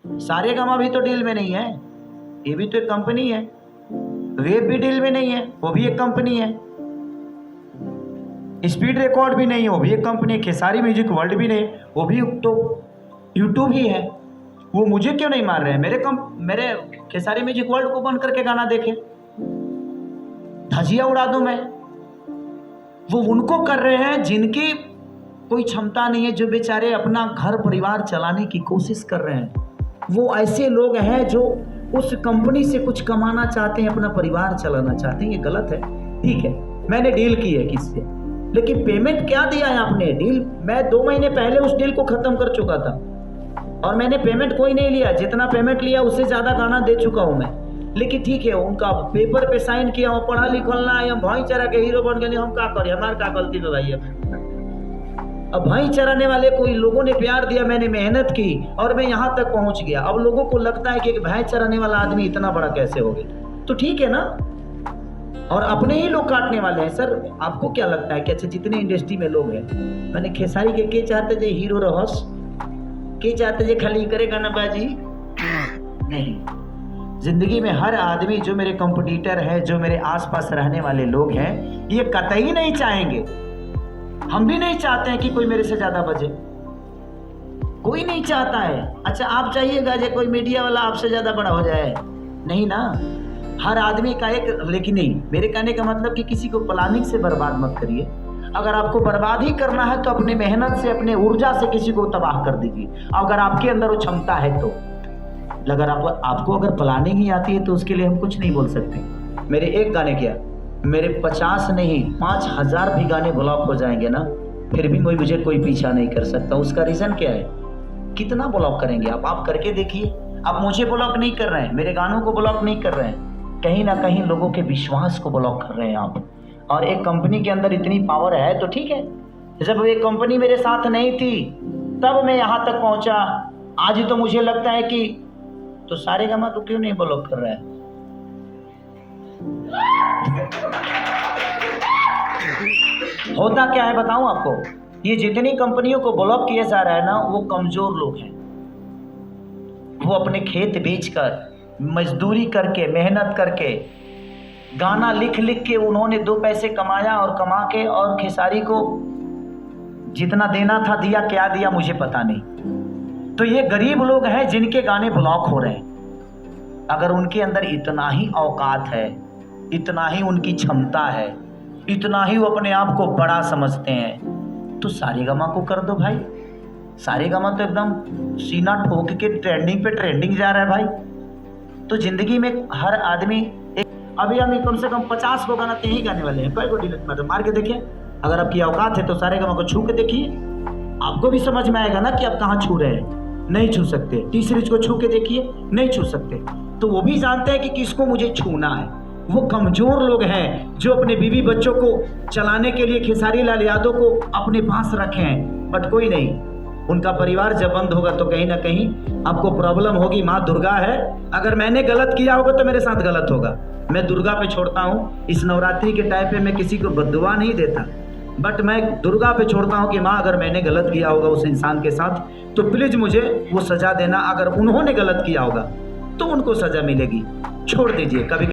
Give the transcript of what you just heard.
सारेगामा भी तो डील में नहीं है, ये भी तो एक कंपनी है। वेब भी डील में नहीं है, वो भी एक कंपनी है। स्पीड रिकॉर्ड भी नहीं है, वो भी एक कंपनी है। खेसारी म्यूजिक वर्ल्ड भी नहीं, वो भी तो यूट्यूब ही है। वो मुझे क्यों नहीं मार रहे हैं? मेरे खेसारी म्यूजिक वर्ल्ड को बंद करके गाना देखे, धजिया उड़ा दूं मैं। वो उनको कर रहे हैं जिनकी कोई क्षमता नहीं है, जो बेचारे अपना घर परिवार चलाने की कोशिश कर रहे हैं। वो ऐसे लोग हैं जो उस कंपनी से कुछ कमाना चाहते हैं, अपना परिवार चलाना चाहते हैं। ये गलत है। ठीक है, मैंने डील की है किससे, लेकिन पेमेंट क्या दिया है आपने? डील मैं 2 महीने पहले उस डील को खत्म कर चुका था और मैंने पेमेंट कोई नहीं लिया। जितना पेमेंट लिया उससे ज्यादा गाना दे चुका हूं मैं। लेकिन ठीक है, उनका पेपर पे साइन किया, पढ़ा लिखल ना, हम भाईचारा के हीरो बन गए, हम का करिए, हमारे का गलती है भाई। अब भाई चराने वाले कोई लोगों ने प्यार दिया, मैंने मेहनत की और मैं यहाँ तक पहुँच गया। अब लोगों को लगता है कि एक भैंस चराने वाला आदमी इतना बड़ा कैसे हो गया, तो ठीक है ना। और अपने ही लोग काटने वाले हैं। सर आपको क्या लगता है कि अच्छा जितने इंडस्ट्री में लोग हैं, मैंने खेसारी के चाहते थे हीरो रहस, के चाहते थे खाली करे गाना बाजी? नहीं, जिंदगी में हर आदमी, जो मेरे कंपटीटर है, जो मेरे आसपास रहने वाले लोग हैं, ये कतई नहीं चाहेंगे। हम भी नहीं चाहते हैं कि कोई मेरे से ज्यादा बजे, कोई नहीं चाहता है। अच्छा आप चाहिएगा जो कोई मीडिया वाला आपसे ज्यादा बड़ा हो जाए? नहीं ना, हर आदमी का एक। लेकिन नहीं, मेरे कहने का मतलब कि किसी को प्लानिंग से बर्बाद मत करिए। अगर आपको बर्बाद ही करना है तो अपने मेहनत से, अपने ऊर्जा से किसी को तबाह कर दीजिए। अगर आपके अंदर वो क्षमता है तो। अगर आपको अगर प्लानिंग ही आती है तो उसके लिए हम कुछ नहीं बोल सकते। मेरे एक गाने क्या, मेरे 50 नहीं 5000 भी गाने ब्लॉक हो जाएंगे ना, फिर भी मुझे कोई पीछा नहीं कर सकता। उसका रीजन क्या है? कितना ब्लॉक करेंगे आप करके देखिए। आप मुझे ब्लॉक नहीं कर रहे हैं, मेरे गानों को ब्लॉक नहीं कर रहे हैं, कहीं ना कहीं लोगों के विश्वास को ब्लॉक कर रहे हैं आप। और एक कंपनी के अंदर इतनी पावर है तो ठीक है। जब एक कंपनी मेरे साथ नहीं थी तब मैं यहाँ तक पहुंचा। आज तो मुझे लगता है कि तो सारेगामा तो क्यों नहीं ब्लॉक कर रहा है? होता क्या है बताऊं आपको, ये जितनी कंपनियों को ब्लॉक किया जा रहा है ना, वो कमजोर लोग हैं। वो अपने खेत बेचकर, मजदूरी करके, मेहनत करके, गाना लिख लिख के उन्होंने 2 पैसे कमाया और कमा के, और खेसारी को जितना देना था दिया, क्या दिया मुझे पता नहीं। तो ये गरीब लोग हैं जिनके गाने ब्लॉक हो रहे हैं। अगर उनके अंदर इतना ही औकात है, इतना ही उनकी क्षमता है, इतना ही वो अपने आप को बड़ा समझते हैं, तो सारेगामा को कर दो भाई। सारेगामा तो एकदम सीना ठोक के ट्रेंडिंग पे ट्रेंडिंग जा रहा है भाई। तो जिंदगी में हर आदमी अभी हम कम से कम 50 को गाना यही गाने वाले हैं। कोई को डिलीट मतलब मार के देखिए। अगर आपकी औकात है तो सारेगामा को छू के देखिए, आपको भी समझ में आएगा ना कि आप कहाँ छू रहे हैं। नहीं छू सकते। टी सीरीज को छू के देखिए, नहीं छू सकते। तो वो भी जानते हैं कि किसको मुझे छूना है। वो कमजोर लोग हैं जो अपने बीवी बच्चों को चलाने के लिए खेसारी लाल यादव को अपने पास रखे हैं। बट कोई नहीं, उनका परिवार जब बंद होगा तो कहीं ना कहीं आपको प्रॉब्लम होगी। माँ दुर्गा है, अगर मैंने गलत किया होगा तो मेरे साथ गलत होगा। मैं दुर्गा पे छोड़ता हूँ। इस नवरात्रि के टाइम पे मैं किसी को बद्दुआ नहीं देता, बट मैं दुर्गा पे छोड़ता हूँ कि माँ अगर मैंने गलत किया होगा उस इंसान के साथ तो प्लीज मुझे वो सजा देना। अगर उन्होंने गलत किया होगा तो उनको सजा मिलेगी, छोड़ दीजिए। कभी